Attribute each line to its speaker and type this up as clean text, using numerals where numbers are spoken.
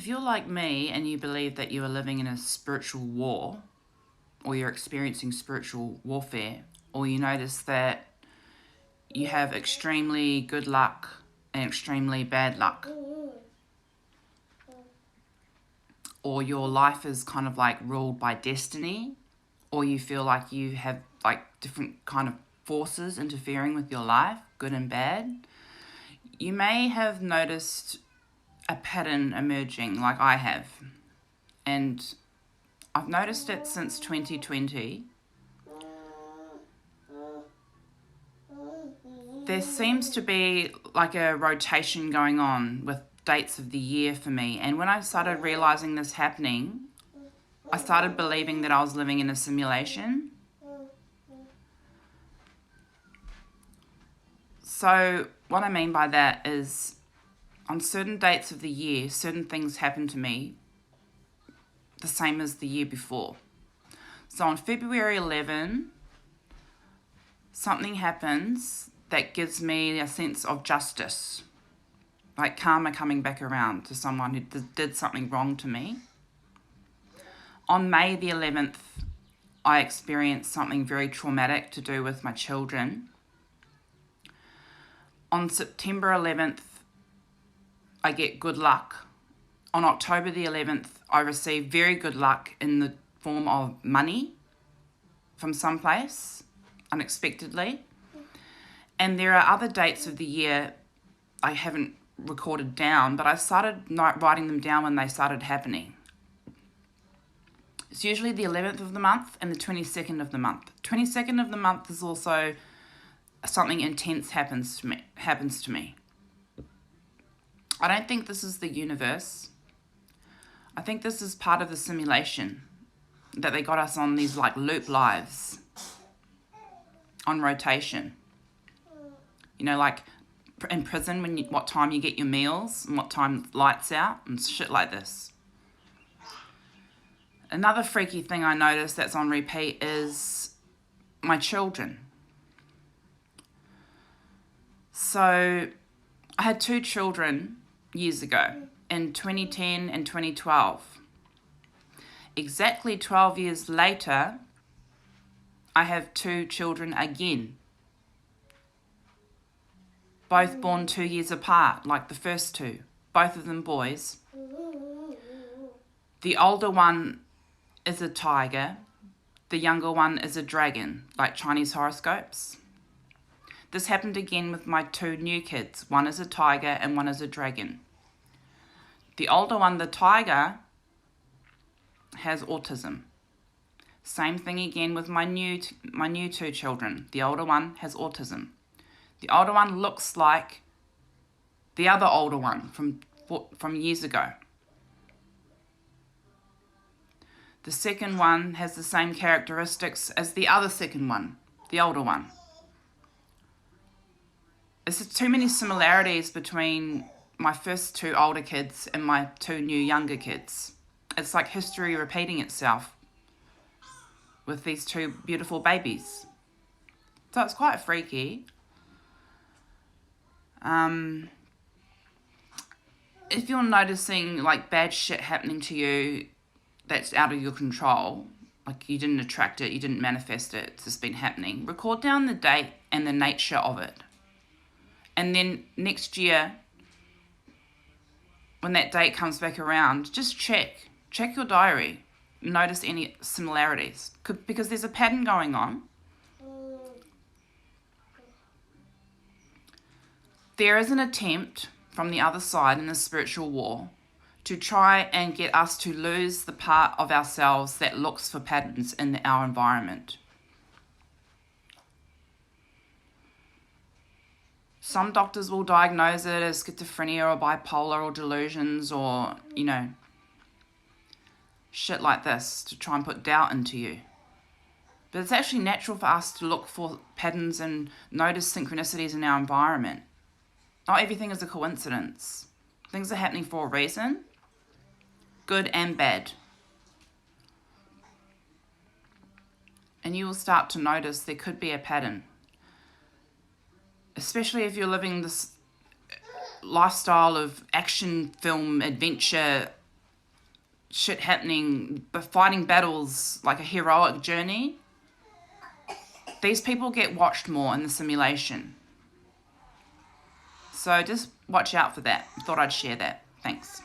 Speaker 1: If you're like me and you believe that you are living in a spiritual war, or you're experiencing spiritual warfare, or you notice that you have extremely good luck and extremely bad luck, or your life is kind of like ruled by destiny, or you feel like you have like different kind of forces interfering with your life, good and bad, you may have noticed a pattern emerging like I have. And I've noticed it since 2020. There seems to be like a rotation going on with dates of the year for me. And when I started realizing this happening, I started believing that I was living in a simulation. So what I mean by that is on certain dates of the year, certain things happen to me the same as the year before. So on February 11, something happens that gives me a sense of justice, like karma coming back around to someone who did something wrong to me. On May the 11th, I experienced something very traumatic to do with my children. On September 11th, I get good luck. On October the 11th, I receive very good luck in the form of money from someplace, unexpectedly. And there are other dates of the year I haven't recorded down, but I started writing them down when they started happening. It's usually the 11th of the month and the 22nd of the month. 22nd of the month is also something intense happens to me. I don't think this is the universe. I think this is part of the simulation that they got us on these like loop lives on rotation. You know, like in prison when what time you get your meals and what time lights out and shit like this. Another freaky thing I noticed that's on repeat is my children. So I had 2 children years ago in 2010 and 2012. Exactly 12 years later, I have 2 children again. Both born 2 years apart, like the first 2. Both of them boys. The older one is a tiger. The younger one is a dragon, like Chinese horoscopes. This happened again with my 2 new kids. One is a tiger and one is a dragon. The older one, the tiger, has autism. Same thing again with my new 2 children. The older one has autism. The older one looks like the other older one from years ago. The second one has the same characteristics as the other second one, the older one. There's too many similarities between my first 2 older kids and my 2 new younger kids. It's like history repeating itself with these 2 beautiful babies. So it's quite freaky. If you're noticing like bad shit happening to you that's out of your control, like you didn't attract it, you didn't manifest it, it's just been happening, record down the date and the nature of it. And then next year, when that date comes back around, just check your diary, notice any similarities, because there's a pattern going on. There is an attempt from the other side in the spiritual war to try and get us to lose the part of ourselves that looks for patterns in our environment. Some doctors will diagnose it as schizophrenia or bipolar or delusions or, shit like this to try and put doubt into you. But it's actually natural for us to look for patterns and notice synchronicities in our environment. Not everything is a coincidence. Things are happening for a reason, good and bad. And you will start to notice there could be a pattern. Especially if you're living this lifestyle of action film adventure shit happening, but fighting battles like a heroic journey, these people get watched more in the simulation. So just watch out for that. Thought I'd share that. Thanks.